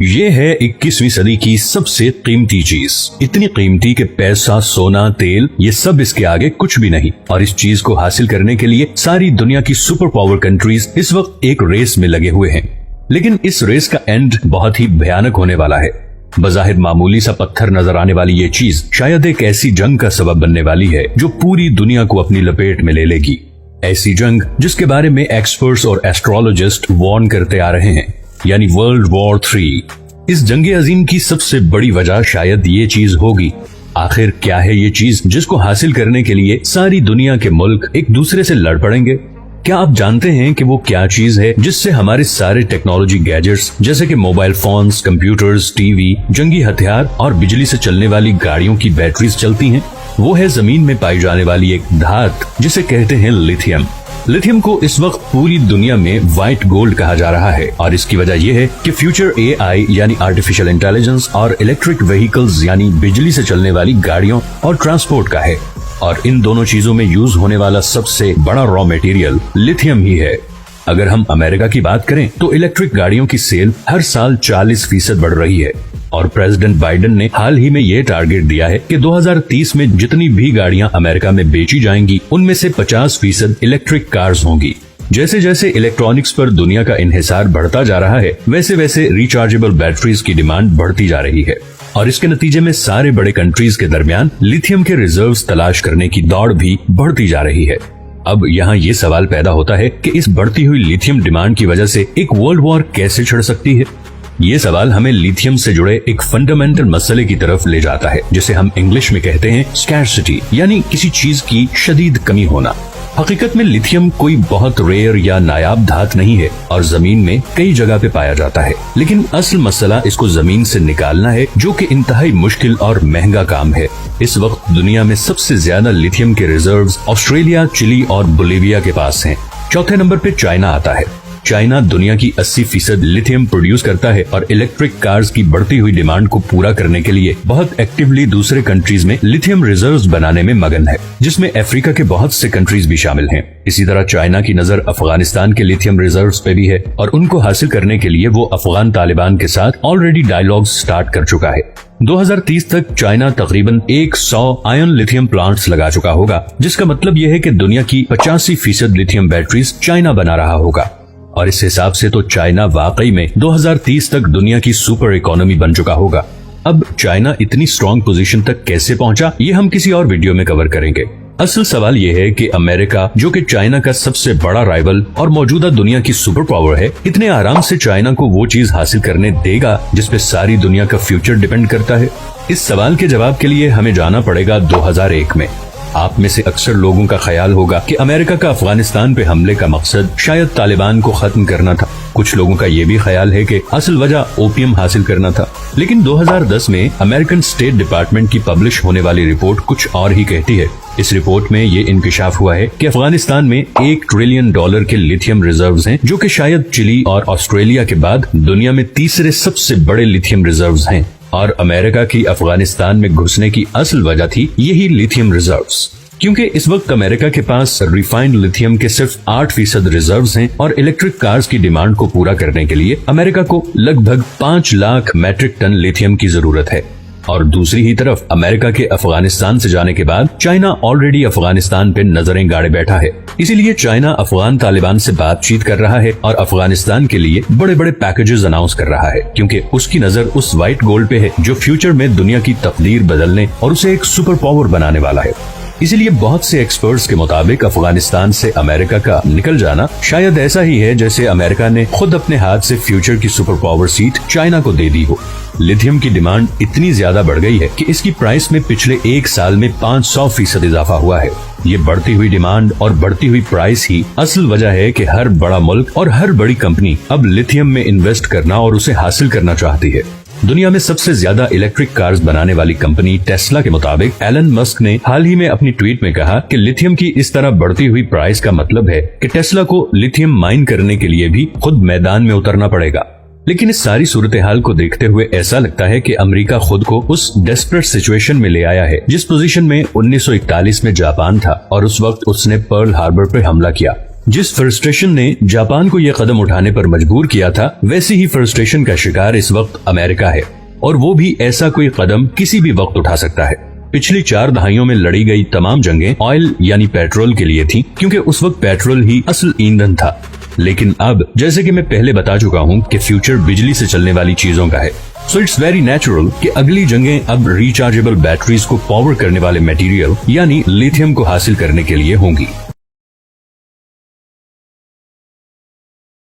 ये है 21वीं सदी की सबसे कीमती चीज, इतनी कीमती कि पैसा, सोना, तेल ये सब इसके आगे कुछ भी नहीं। और इस चीज को हासिल करने के लिए सारी दुनिया की सुपर पावर कंट्रीज इस वक्त एक रेस में लगे हुए हैं। लेकिन इस रेस का एंड बहुत ही भयानक होने वाला है। बज़ाहिर मामूली सा पत्थर नजर आने वाली ये चीज शायद एक ऐसी जंग का सबब बनने वाली है जो पूरी दुनिया को अपनी लपेट में ले लेगी। ऐसी जंग जिसके बारे में एक्सपर्ट्स और एस्ट्रोलॉजिस्ट वार्न करते आ रहे हैं, यानी वर्ल्ड वॉर 3। इस जंग अजीम की सबसे बड़ी वजह शायद ये चीज होगी। आखिर क्या है ये चीज जिसको हासिल करने के लिए सारी दुनिया के मुल्क एक दूसरे से लड़ पड़ेंगे? क्या आप जानते हैं कि वो क्या चीज है जिससे हमारे सारे टेक्नोलॉजी गैजेट्स जैसे कि मोबाइल फोन्स, कंप्यूटर्स, टीवी, जंगी हथियार और बिजली से चलने वाली गाड़ियों की बैटरीज चलती हैं? वो है जमीन में पाई जाने वाली एक धात जिसे कहते हैं लिथियम। लिथियम को इस वक्त पूरी दुनिया में व्हाइट गोल्ड कहा जा रहा है और इसकी वजह यह है कि फ्यूचर AI यानी आर्टिफिशियल इंटेलिजेंस और इलेक्ट्रिक व्हीकल्स यानी बिजली से चलने वाली गाड़ियों और ट्रांसपोर्ट का है। और इन दोनों चीजों में यूज होने वाला सबसे बड़ा रॉ मटेरियल लिथियम ही है। अगर हम अमेरिका की बात करें तो इलेक्ट्रिक गाड़ियों की सेल हर साल 40% बढ़ रही है और प्रेसिडेंट बाइडेन ने हाल ही में ये टारगेट दिया है कि 2030 में जितनी भी गाड़ियां अमेरिका में बेची जाएंगी उनमें से 50% इलेक्ट्रिक कार्स होंगी। जैसे जैसे इलेक्ट्रॉनिक्स पर दुनिया का इन्हिसार बढ़ता जा रहा है वैसे वैसे रिचार्जेबल बैटरीज की डिमांड बढ़ती जा रही है और इसके नतीजे में सारे बड़े कंट्रीज के दरमियान लिथियम के रिजर्व्स तलाश करने की दौड़ भी बढ़ती जा रही है। अब यहाँ ये सवाल पैदा होता है कि इस बढ़ती हुई लिथियम डिमांड की वजह से एक वर्ल्ड वॉर कैसे छिड़ सकती है? ये सवाल हमें लिथियम से जुड़े एक फंडामेंटल मसले की तरफ ले जाता है जिसे हम इंग्लिश में कहते हैं स्कैर्सिटी, यानी किसी चीज की शदीद कमी होना। हकीकत में लिथियम कोई बहुत रेयर या नायाब धात नहीं है और जमीन में कई जगह पे पाया जाता है, लेकिन असल मसला इसको जमीन से निकालना है जो कि इंतहाई मुश्किल और महंगा काम है। इस वक्त दुनिया में सबसे ज्यादा लिथियम के रिजर्व्स ऑस्ट्रेलिया, चिली और बोलिविया के पास हैं। चौथे नंबर पे चाइना आता है। चाइना दुनिया की 80% लिथियम प्रोड्यूस करता है और इलेक्ट्रिक कार्स की बढ़ती हुई डिमांड को पूरा करने के लिए बहुत एक्टिवली दूसरे कंट्रीज में लिथियम रिजर्व्स बनाने में मगन है, जिसमें अफ्रीका के बहुत से कंट्रीज भी शामिल हैं। इसी तरह चाइना की नजर अफगानिस्तान के लिथियम रिजर्व्स पे भी है और उनको हासिल करने के लिए वो अफगान तालिबान के साथ ऑलरेडी डायलॉग स्टार्ट कर चुका है। 2030 तक चाइना तकरीबन 100 आयन लिथियम प्लांट्स लगा चुका होगा, जिसका मतलब यह है कि दुनिया की 85% लिथियम बैटरीज चाइना बना रहा होगा। और इस हिसाब से तो चाइना वाकई में 2030 तक दुनिया की सुपर इकोनॉमी बन चुका होगा। अब चाइना इतनी स्ट्रॉन्ग पोजीशन तक कैसे पहुंचा, ये हम किसी और वीडियो में कवर करेंगे। असल सवाल ये है कि अमेरिका, जो कि चाइना का सबसे बड़ा राइवल और मौजूदा दुनिया की सुपर पावर है, इतने आराम से चाइना को वो चीज हासिल करने देगा जिसपे सारी दुनिया का फ्यूचर डिपेंड करता है? इस सवाल के जवाब के लिए हमें जाना पड़ेगा 2001 में। आप में से अक्सर लोगों का ख्याल होगा कि अमेरिका का अफगानिस्तान पे हमले का मकसद शायद तालिबान को खत्म करना था। कुछ लोगों का ये भी ख्याल है कि असल वजह ओपियम हासिल करना था। लेकिन 2010 में अमेरिकन स्टेट डिपार्टमेंट की पब्लिश होने वाली रिपोर्ट कुछ और ही कहती है। इस रिपोर्ट में ये इंकशाफ हुआ है कि अफगानिस्तान में $1 ट्रिलियन के लिथियम रिजर्व्स हैं, जो कि शायद चिली और ऑस्ट्रेलिया के बाद दुनिया में तीसरे सबसे बड़े लिथियम रिजर्व्स हैं। और अमेरिका की अफगानिस्तान में घुसने की असल वजह थी यही लिथियम रिजर्व्स, क्योंकि इस वक्त अमेरिका के पास रिफाइंड लिथियम के सिर्फ 8% रिजर्व्स हैं और इलेक्ट्रिक कार्स की डिमांड को पूरा करने के लिए अमेरिका को लगभग 5 लाख मैट्रिक टन लिथियम की जरूरत है। और दूसरी ही तरफ अमेरिका के अफगानिस्तान से जाने के बाद चाइना ऑलरेडी अफगानिस्तान पे नजरें गाड़े बैठा है। इसीलिए चाइना अफगान तालिबान से बातचीत कर रहा है और अफगानिस्तान के लिए बड़े बड़े पैकेजेस अनाउंस कर रहा है, क्योंकि उसकी नजर उस व्हाइट गोल्ड पे है जो फ्यूचर में दुनिया की तकदीर बदलने और उसे एक सुपर पावर बनाने वाला है। इसीलिए बहुत से एक्सपर्ट्स के मुताबिक अफगानिस्तान से अमेरिका का निकल जाना शायद ऐसा ही है जैसे अमेरिका ने खुद अपने हाथ से फ्यूचर की सुपर पावर सीट चाइना को दे दी हो। लिथियम की डिमांड इतनी ज्यादा बढ़ गई है कि इसकी प्राइस में पिछले 1 साल में 500% इजाफा हुआ है। ये बढ़ती हुई डिमांड और बढ़ती हुई प्राइस ही असल वजह है कि हर बड़ा मुल्क और हर बड़ी कंपनी अब लिथियम में इन्वेस्ट करना और उसे हासिल करना चाहती है। दुनिया में सबसे ज्यादा इलेक्ट्रिक कार्स बनाने वाली कंपनी टेस्ला के मुताबिक एलन मस्क ने हाल ही में अपनी ट्वीट में कहा कि लिथियम की इस तरह बढ़ती हुई प्राइस का मतलब है कि टेस्ला को लिथियम माइन करने के लिए भी खुद मैदान में उतरना पड़ेगा। लेकिन इस सारी सूरत हाल को देखते हुए ऐसा लगता है कि अमेरिका खुद को उस डेस्परेट सिचुएशन में ले आया है जिस पोजीशन में 1941 में जापान था और उस वक्त उसने पर्ल हार्बर पर हमला किया। जिस फ्रस्ट्रेशन ने जापान को यह कदम उठाने पर मजबूर किया था, वैसी ही फ्रस्ट्रेशन का शिकार इस वक्त अमेरिका है, और वो भी ऐसा कोई कदम किसी भी वक्त उठा सकता है। पिछली 4 दहाइयों में लड़ी गई तमाम जंगें ऑयल यानी पेट्रोल के लिए थी, क्योंकि उस वक्त पेट्रोल ही असल ईंधन था। लेकिन अब जैसे कि मैं पहले बता चुका हूँ कि फ्यूचर बिजली से चलने वाली चीजों का है, सो इट्स वेरी नेचुरल कि अगली जंगें अब रिचार्जेबल बैटरीज को पावर करने वाले मटेरियल यानी लिथियम को हासिल करने के लिए होंगी।